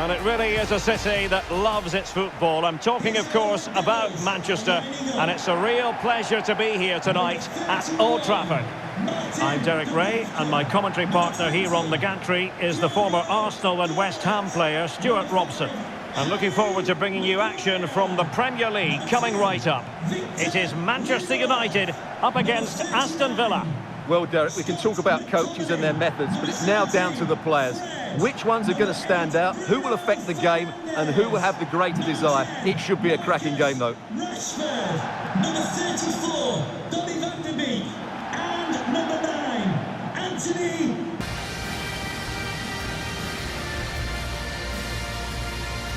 And it really is a city that loves its football. I'm talking, of course, about Manchester. And it's a real pleasure to be here tonight at Old Trafford. I'm Derek Ray, and my commentary partner here on the gantry is the former Arsenal and West Ham player, Stuart Robson. I'm looking forward to bringing you action from the Premier League coming right up. It is Manchester United up against Aston Villa. Well, Derek, we can talk about coaches and their methods, but it's now down to the players. Which ones are going to stand out, who will affect the game, and who will have the greater desire? It should be a cracking game, though. Rashford, number 34, Donny van de Beek, and number 9, Anthony.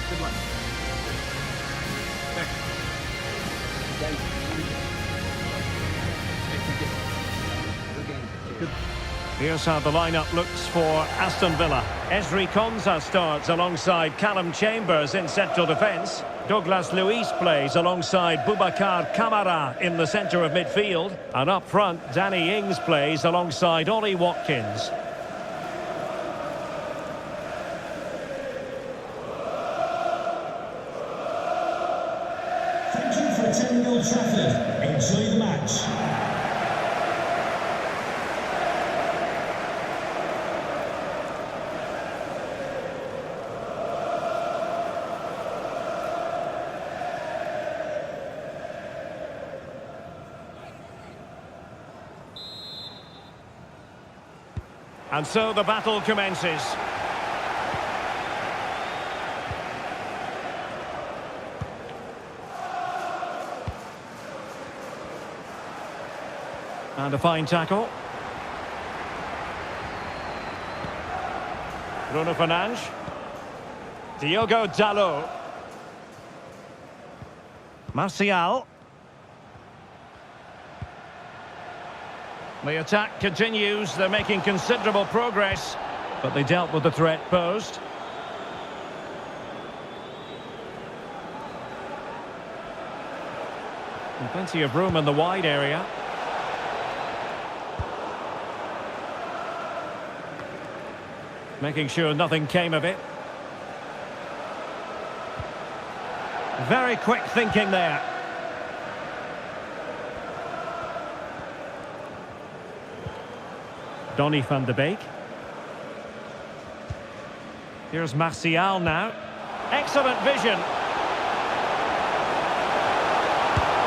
Good luck. Here's how the lineup looks for Aston Villa. Ezri Konsa starts alongside Callum Chambers in central defence. Douglas Luiz plays alongside Boubacar Kamara in the centre of midfield. And up front, Danny Ings plays alongside Ollie Watkins. Thank you for attending Old Trafford. Enjoy the match. And so the battle commences. And a fine tackle. Bruno Fernandes. Diogo Dalot. Martial. The attack continues. They're making considerable progress, but they dealt with the threat posed. And plenty of room in the wide area. Making sure nothing came of it. Very quick thinking there. Donny van de Beek. Here's Martial now. Excellent vision.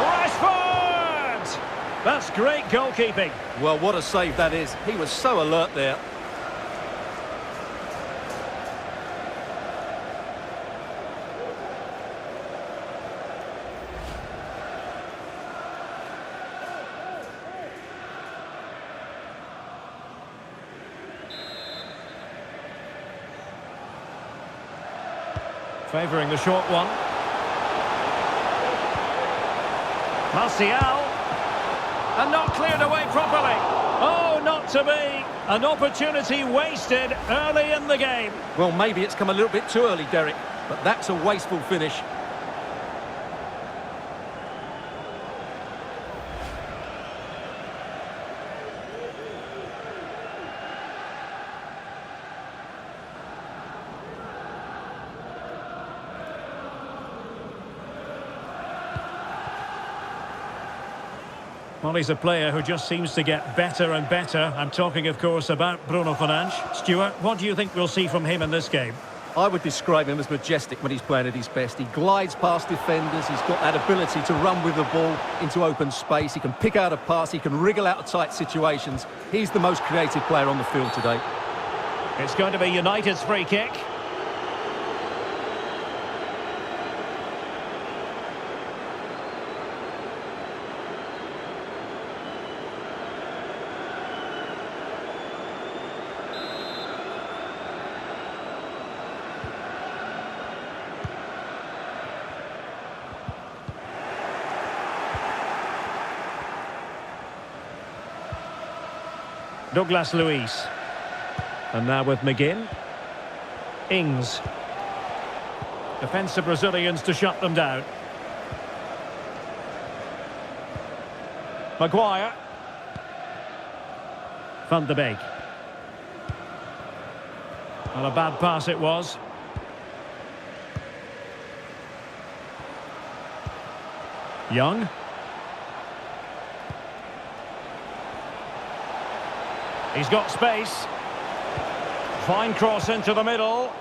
Rashford! That's great goalkeeping. Well, what a save that is. He was so alert there. Favouring the short one. Martial. And not cleared away properly. Oh, not to be. An opportunity wasted early in the game. Well, maybe it's come a little bit too early, Derek, but that's a wasteful finish. Well, he's a player who just seems to get better and better. I'm talking, of course, about Bruno Fernandes. Stuart, what do you think we'll see from him in this game? I would describe him as majestic when he's playing at his best. He glides past defenders. He's got that ability to run with the ball into open space. He can pick out a pass. He can wriggle out of tight situations. He's the most creative player on the field today. It's going to be United's free kick. Douglas Luiz. And now with McGinn. Ings. Defensive Brazilians to shut them down. Maguire. Van de Beek. And a bad pass it was. Young. He's got space. Fine cross into the middle.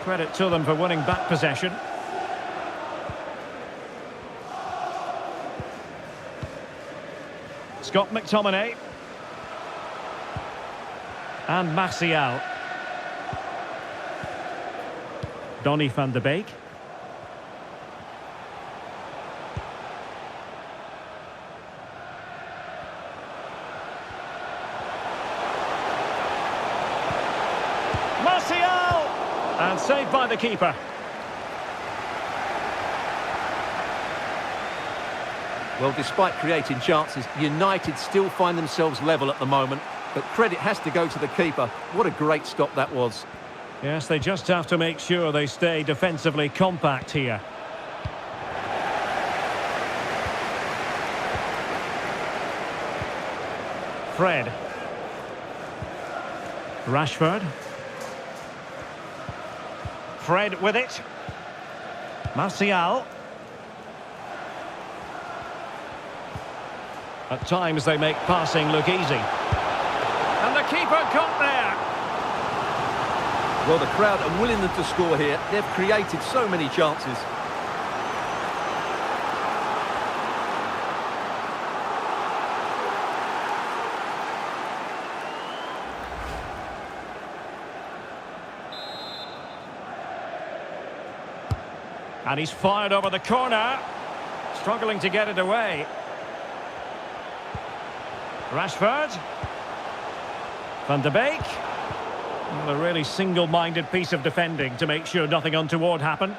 Credit to them for winning back possession. Scott McTominay. And Martial. Donny van de Beek. Martial! And saved by the keeper. Well, despite creating chances, United still find themselves level at the moment. But credit has to go to the keeper. What a great stop that was. Yes, they just have to make sure they stay defensively compact here. Fred. Rashford. Fred with it. Martial. At times they make passing look easy. And the keeper got there. Well, the crowd are willing them to score here. They've created so many chances. And he's fired over the corner. Struggling to get it away. Rashford. Van de Beek. Well, a really single-minded piece of defending to make sure nothing untoward happened.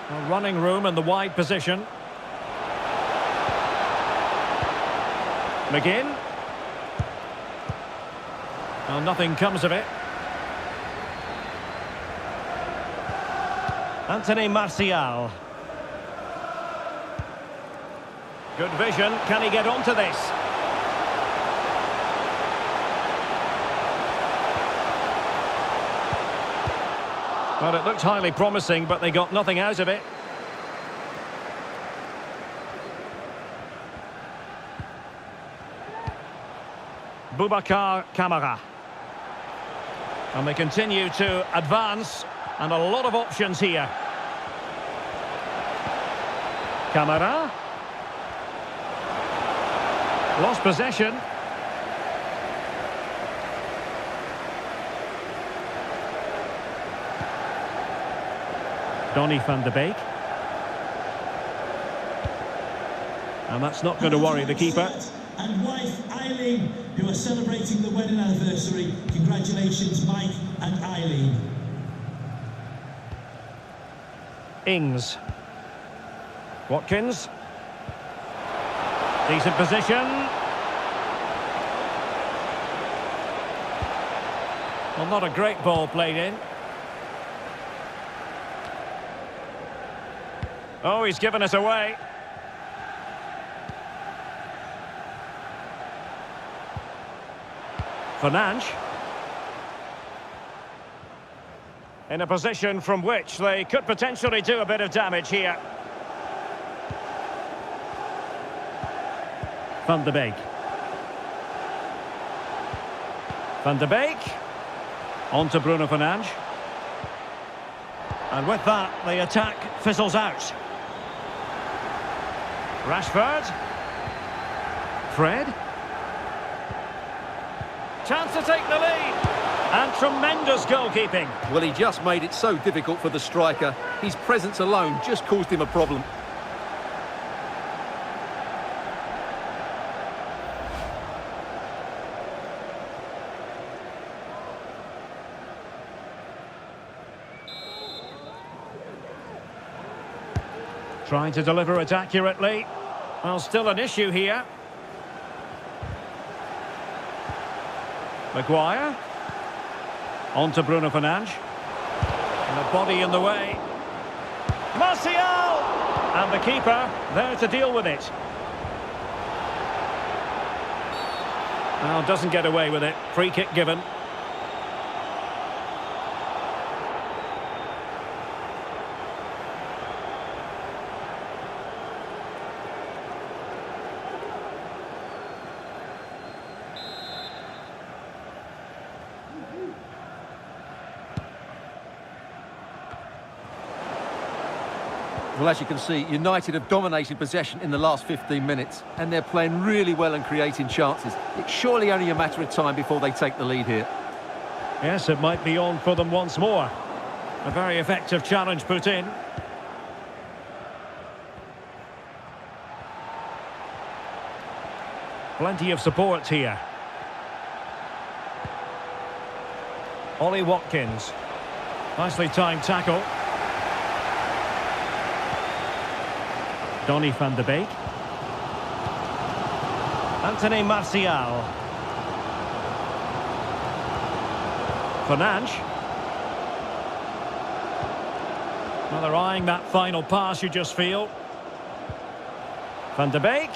Well, running room in the wide position. McGinn. Well, nothing comes of it. Anthony Martial. Good vision. Can he get onto this? Well, it looked highly promising, but they got nothing out of it. Boubacar Kamara. And they continue to advance, and a lot of options here. Kamara. Lost possession. Donny van de Beek. And that's not going to worry the keeper. And wife Eileen, who are celebrating the wedding anniversary. Congratulations, Mike and Eileen. Ings. Watkins. Decent position. Well, not a great ball played in. Oh, he's given us away. Fernandes. In a position from which they could potentially do a bit of damage here. Van de Beek. Van de Beek. On to Bruno Fernandes. And with that, the attack fizzles out. Rashford. Fred. Chance to take the lead. And tremendous goalkeeping. Well, he just made it so difficult for the striker. His presence alone just caused him a problem. Trying to deliver it accurately. Well, still an issue here. Maguire. On to Bruno Fernandes. And a body in the way. Martial! And the keeper there to deal with it. Well, doesn't get away with it. Free kick given. Well, as you can see, United have dominated possession in the last 15 minutes, and they're playing really well and creating chances. It's surely only a matter of time before they take the lead here. Yes, it might be on for them once more. A very effective challenge put in. Plenty of support here. Ollie Watkins. Nicely timed tackle. Donny van de Beek. Anthony Martial. Fernandes. Well, they're eyeing that final pass, you just feel. Van de Beek.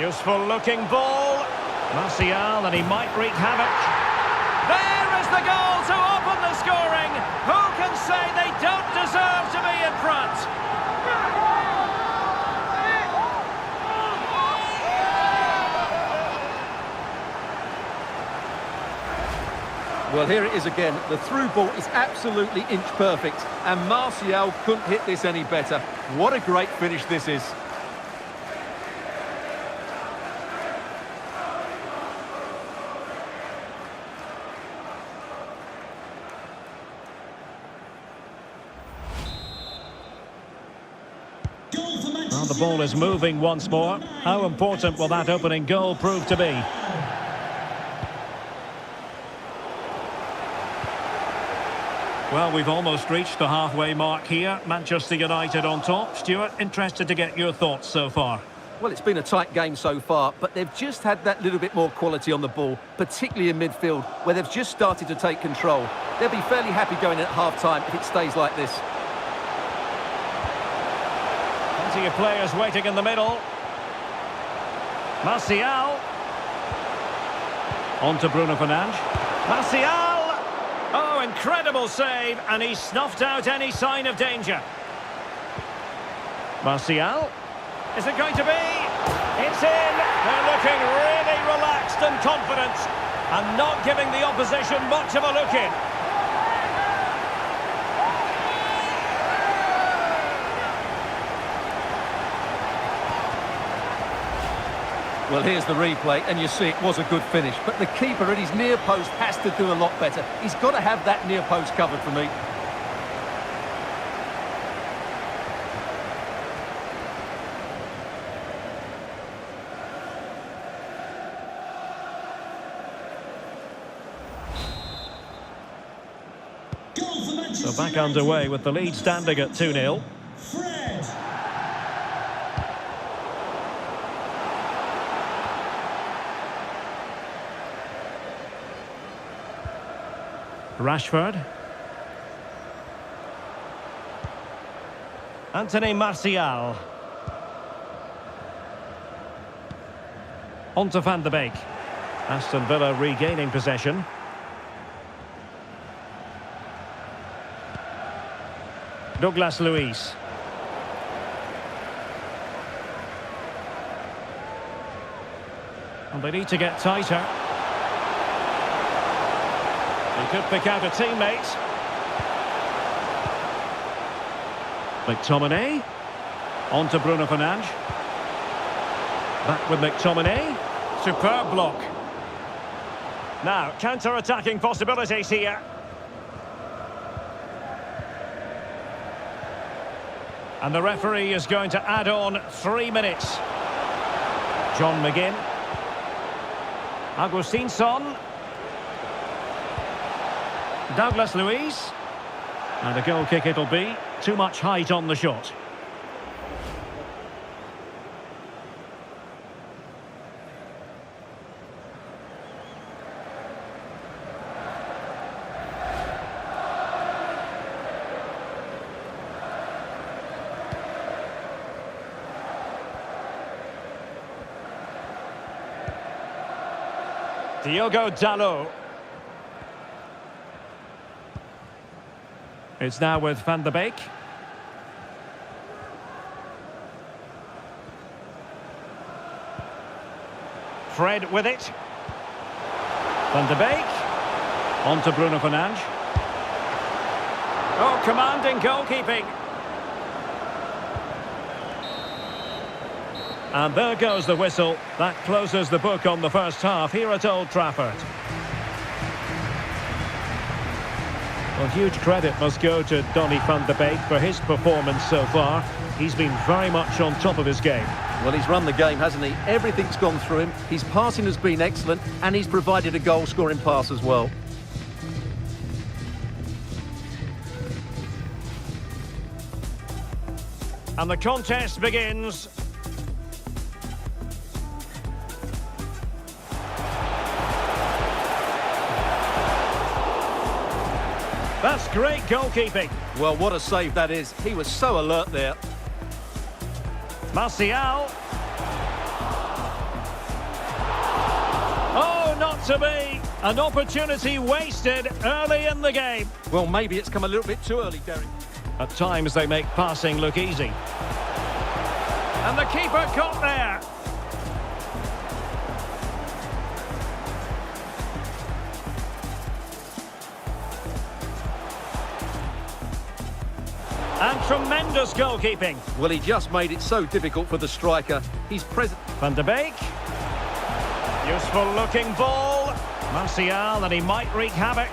Useful looking ball. Martial, and he might wreak havoc. There is the goal to open the scoring. Who can say they don't deserve to be in front? Well, here it is again. The through ball is absolutely inch perfect, and Martial couldn't hit this any better. What a great finish this is. Well, the ball is moving once more. How important will that opening goal prove to be? Well, we've almost reached the halfway mark here. Manchester United on top. Stuart, interested to get your thoughts so far. Well, it's been a tight game so far, but they've just had that little bit more quality on the ball, particularly in midfield, where they've just started to take control. They'll be fairly happy going in at half-time if it stays like this. Plenty of players waiting in the middle. Martial. On to Bruno Fernandes. Martial! Oh, incredible save, and he snuffed out any sign of danger. Martial. Is it going to be? It's in! They're looking really relaxed and confident, and not giving the opposition much of a look in. Well, here's the replay, and you see it was a good finish. But the keeper at his near post has to do a lot better. He's got to have that near post covered for me. So back underway with the lead standing at 2-0. Rashford. Anthony Martial. On to Van de Beek. Aston Villa regaining possession. Douglas Luiz. And they need to get tighter. He could pick out a teammate. McTominay. On to Bruno Fernandes. Back with McTominay. Superb block. Now, counter-attacking possibilities here. And the referee is going to add on 3 minutes. John McGinn. Agustinsson. Douglas Luiz. And a goal kick it'll be. Too much height on the shot. Diogo Dalot. It's now with Van de Beek. Fred with it. Van de Beek. On to Bruno Fernandes. Oh, commanding goalkeeping. And there goes the whistle. That closes the book on the first half here at Old Trafford. Well, huge credit must go to Donny van de Beek for his performance so far. He's been very much on top of his game. Well, he's run the game, hasn't he? Everything's gone through him. His passing has been excellent, and he's provided a goal-scoring pass as well. And the contest begins. That's great goalkeeping. Well, what a save that is. He was so alert there. Martial. Oh, not to be. An opportunity wasted early in the game. Well, maybe it's come a little bit too early, Derek. At times they make passing look easy. And the keeper caught there. And tremendous goalkeeping. Well, he just made it so difficult for the striker. He's present. Van de Beek. Useful looking ball. Martial, and he might wreak havoc.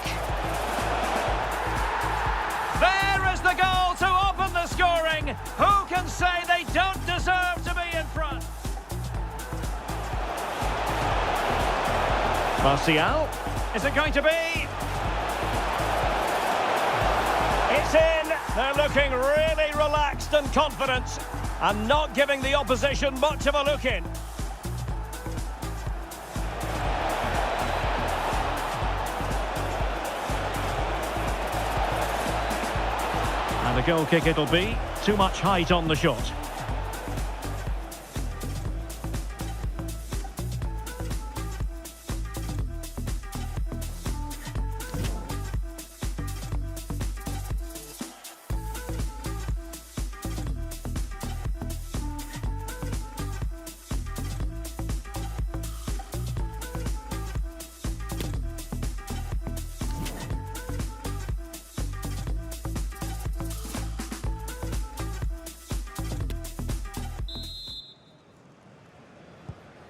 There is the goal to open the scoring. Who can say they don't deserve to be in front? Martial. Is it going to be? It's in. They're looking really relaxed and confident and not giving the opposition much of a look in. And a goal kick it'll be. Too much height on the shot.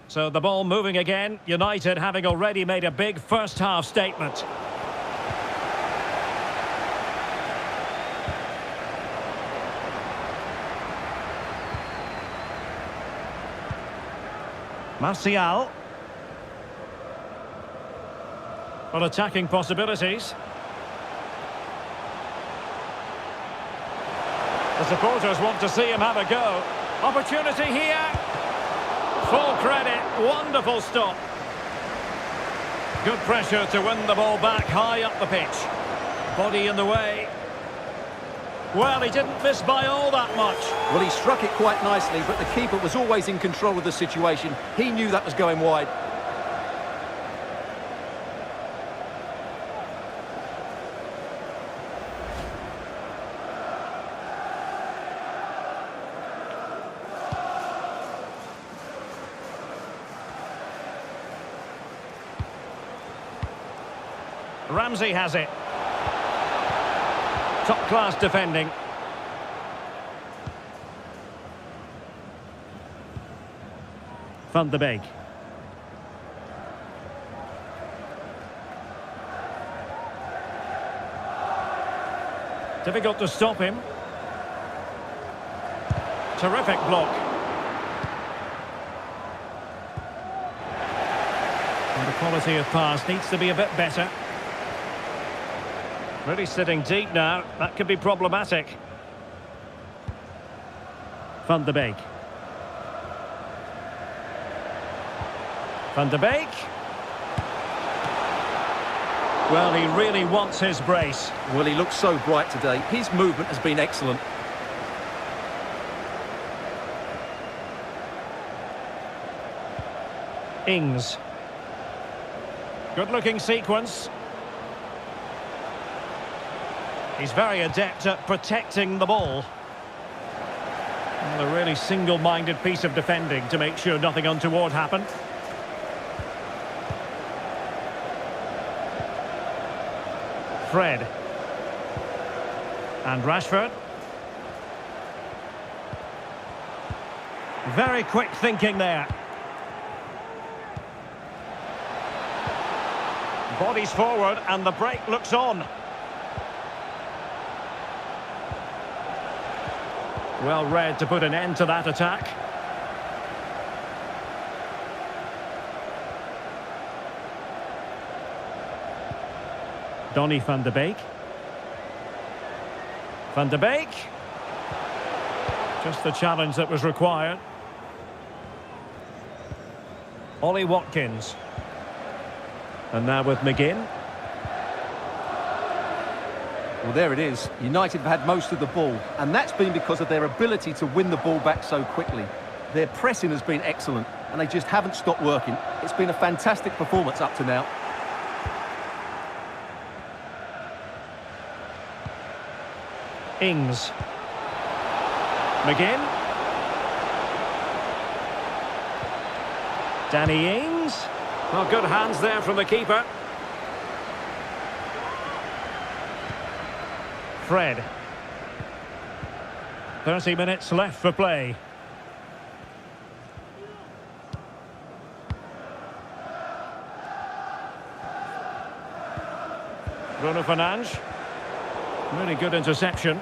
So the ball moving again. United having already made a big first half statement. Martial. Well, attacking possibilities. The supporters want to see him have a go. Opportunity here. Full credit, wonderful stop. Good pressure to win the ball back high up the pitch. Body in the way. Well, he didn't miss by all that much. Well, he struck it quite nicely, but the keeper was always in control of the situation. He knew that was going wide. Ramsey has it. Top-class defending. Van de Beek. Difficult to stop him. Terrific block. And the quality of pass needs to be a bit better. Really sitting deep now. That could be problematic. Van de Beek. Van de Beek. Well, he really wants his brace. Well, he looks so bright today. His movement has been excellent. Ings. Good-looking sequence. He's very adept at protecting the ball. Well, a really single-minded piece of defending to make sure nothing untoward happened. Fred. And Rashford. Very quick thinking there. Bodies forward and the break looks on. Well read to put an end to that attack. Donny van de Beek. Van de Beek. Just the challenge that was required. Ollie Watkins. And now with McGinn. Well, there it is. United have had most of the ball, and that's been because of their ability to win the ball back so quickly. Their pressing has been excellent, and they just haven't stopped working. It's been a fantastic performance up to now. Ings. McGinn. Danny Ings. Well, good hands there from the keeper. Fred. 30 minutes left for play. Bruno Fernandes. Really good interception.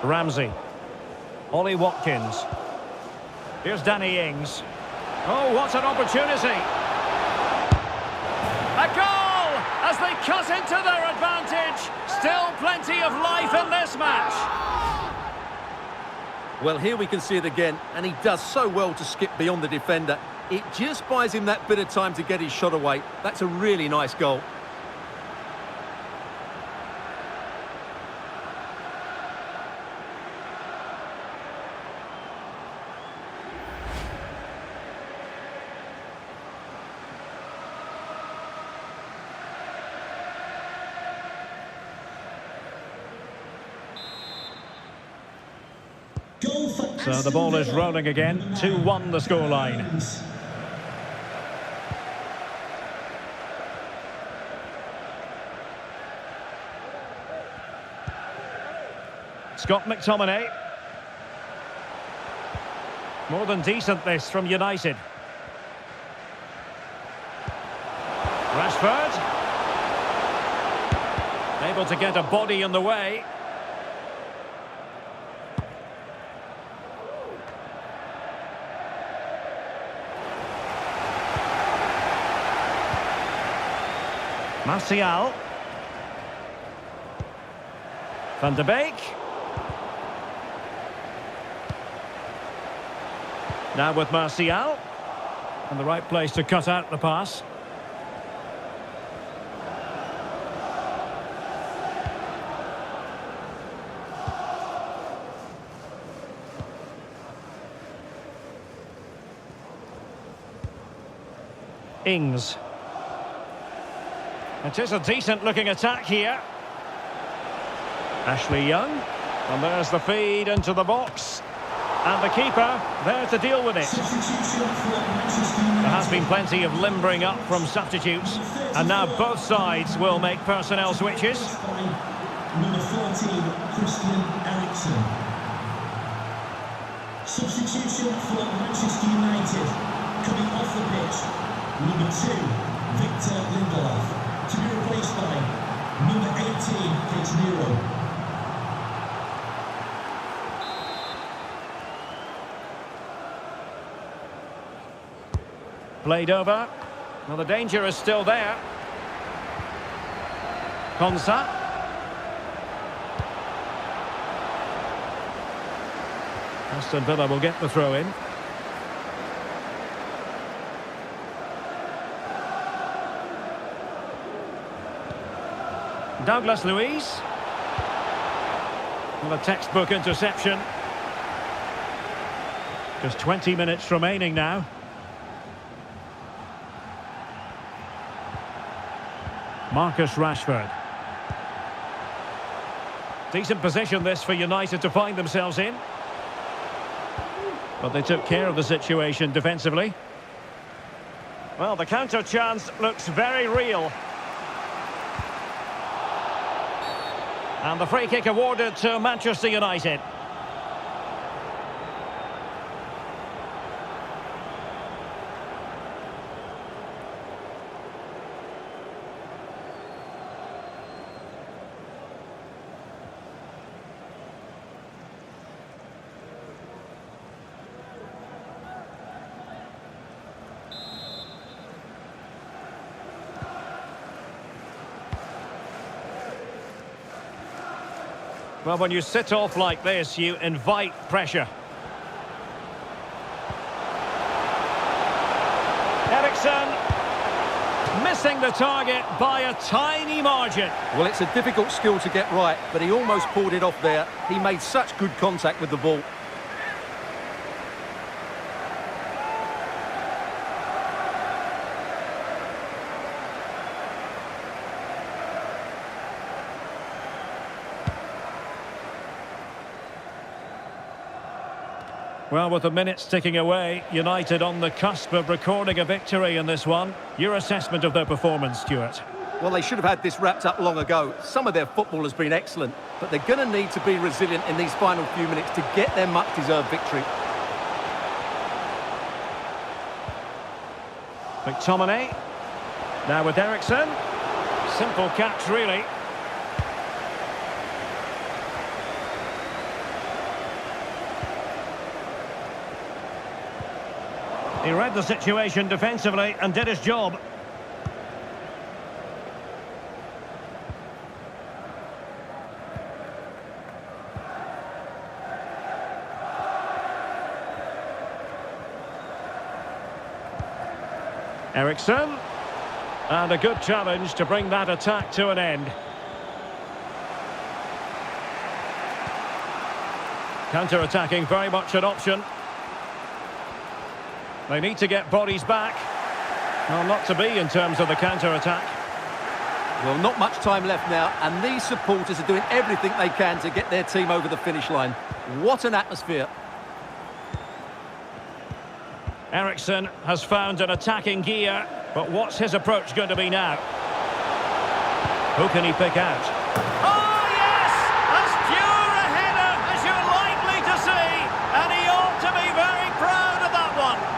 Ramsey. Ollie Watkins. Here's Danny Ings. Oh, what an opportunity. A goal as they cut into their advantage. Still plenty of life in this match. Well, here we can see it again, and he does so well to skip beyond the defender. It just buys him that bit of time to get his shot away. That's a really nice goal. So the ball is rolling again. 2-1 the scoreline. Scott McTominay. More than decent this from United. Rashford. Able to get a body in the way. Martial. Van de Beek. Now with Martial. And the right place to cut out the pass. Ings. It is a decent-looking attack here. Ashley Young. And there's the feed into the box. And the keeper there to deal with it. There has been plenty of limbering up from substitutes. And now both sides will make personnel switches. Number 14, Christian Eriksen. Substitution for Manchester United. Coming off the pitch, number 2, Victor Lindelof. To be replaced by number 18, Casemiro. Played over. Well, the danger is still there. Konsa. Aston Villa will get the throw in. Douglas Luiz. Well, a textbook interception. Just 20 minutes remaining now. Marcus Rashford. Decent position this for United to find themselves in. But they took care of the situation defensively. Well, the counter chance looks very real. And the free kick awarded to Manchester United. Well, when you sit off like this, you invite pressure. Eriksson missing the target by a tiny margin. Well, it's a difficult skill to get right, but he almost pulled it off there. He made such good contact with the ball. Well, with the minutes ticking away, United on the cusp of recording a victory in this one. Your assessment of their performance, Stuart? Well, they should have had this wrapped up long ago. Some of their football has been excellent, but they're going to need to be resilient in these final few minutes to get their much-deserved victory. McTominay. Now with Eriksson. Simple catch, really. He read the situation defensively and did his job. Eriksson. And a good challenge to bring that attack to an end. Counter-attacking very much an option. They need to get bodies back. Well, not to be in terms of the counter-attack. Well, not much time left now, and these supporters are doing everything they can to get their team over the finish line. What an atmosphere. Eriksson has found an attacking gear, but what's his approach going to be now? Who can he pick out? Oh, yes! As pure a header as you're likely to see, and he ought to be very proud of that one.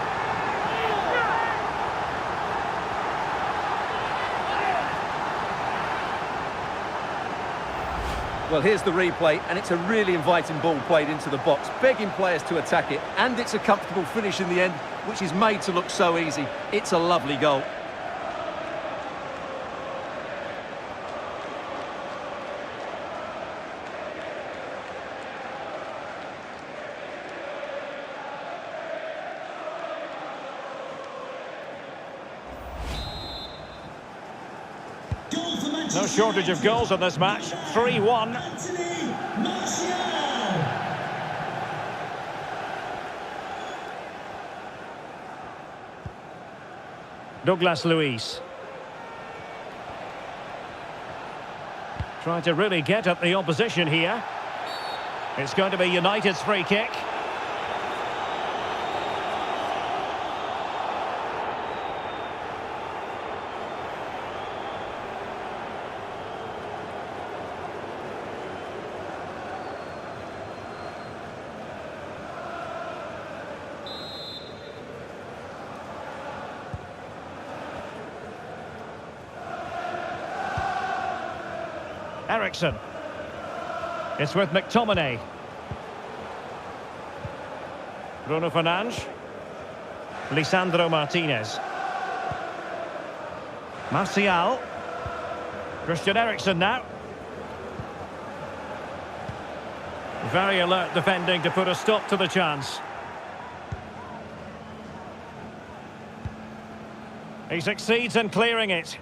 Well, here's the replay, and it's a really inviting ball played into the box, begging players to attack it, and it's a comfortable finish in the end, which is made to look so easy. It's a lovely goal. No shortage of goals in this match. 3-1. Douglas Luiz. Trying to really get at the opposition here. It's going to be United's free kick. Eriksson. It's with McTominay. Bruno Fernandes. Lisandro Martinez. Martial. Christian Eriksen now. Very alert defending to put a stop to the chance. He succeeds in clearing it.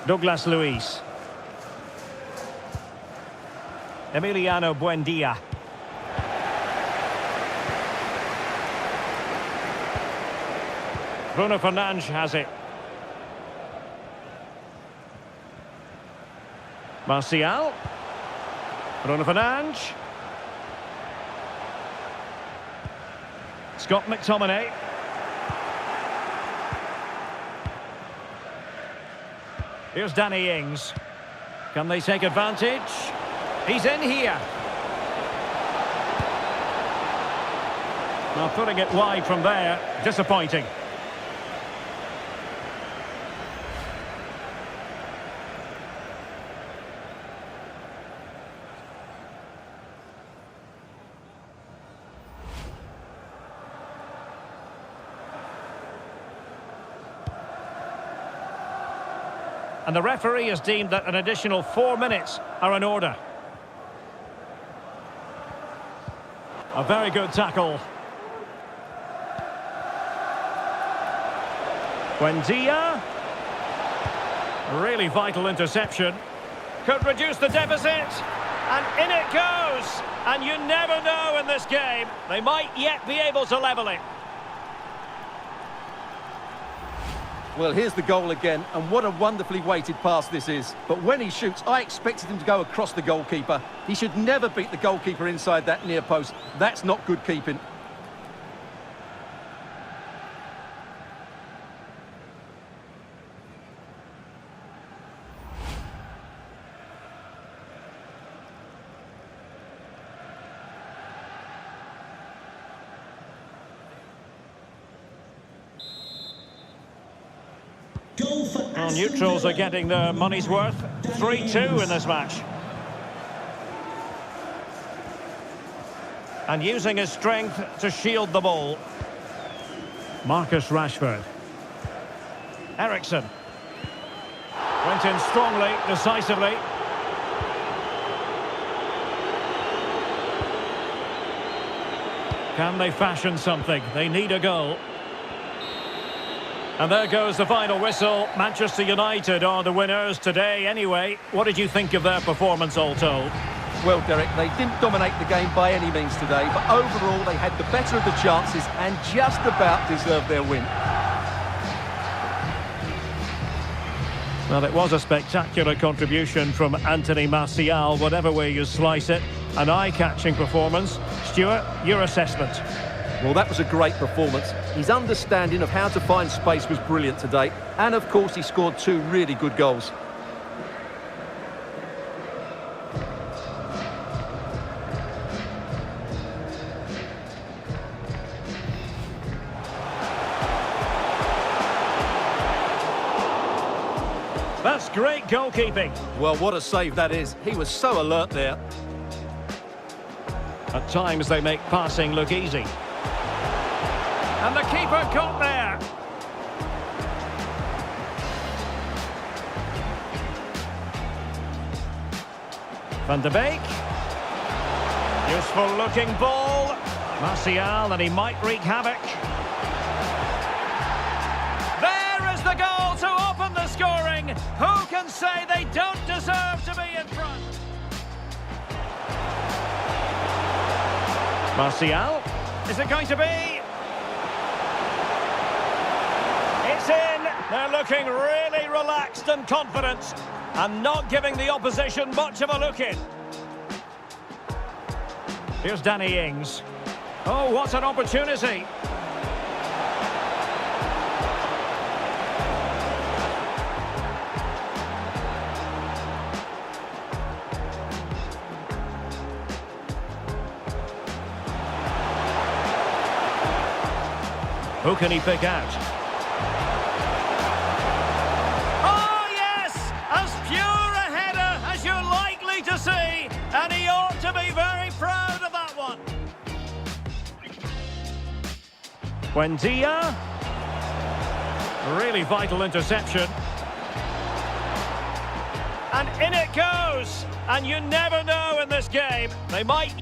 Douglas Luiz. Emiliano Buendia. Bruno Fernandes has it. Martial. Bruno Fernandes. Scott McTominay. Here's Danny Ings. Can they take advantage? He's in here. Now putting it wide from there, disappointing. And the referee has deemed that an additional 4 minutes are in order. A very good tackle. Buendia. Really vital interception. Could reduce the deficit. And in it goes. And you never know in this game. They might yet be able to level it. Well, here's the goal again, and what a wonderfully weighted pass this is. But when he shoots, I expected him to go across the goalkeeper. He should never beat the goalkeeper inside that near post. That's not good keeping. Well, neutrals are getting their money's worth. 3-2 in this match. And using his strength to shield the ball. Marcus Rashford. Eriksen. Went in strongly, decisively. Can they fashion something? They need a goal. And there goes the final whistle. Manchester United are the winners today anyway. What did you think of their performance all told? Well, Derek, they didn't dominate the game by any means today, but overall they had the better of the chances and just about deserved their win. Well, it was a spectacular contribution from Anthony Martial, whatever way you slice it. An eye-catching performance. Stuart, your assessment? Well, that was a great performance. His understanding of how to find space was brilliant today. And, of course, he scored 2 really good goals. That's great goalkeeping. Well, what a save that is. He was so alert there. At times they make passing look easy. And the keeper got there. Van de Beek. Useful looking ball. Martial, and he might wreak havoc. There is the goal to open the scoring. Who can say they don't deserve to be in front? Martial. Is it going to be? It's in. They're looking really relaxed and confident and not giving the opposition much of a look in. Here's Danny Ings. Oh, what an opportunity. Who can he pick out? Oh, yes! As pure a header as you're likely to see. And he ought to be very proud of that one. Buendia. Really vital interception. And in it goes. And you never know in this game. They might...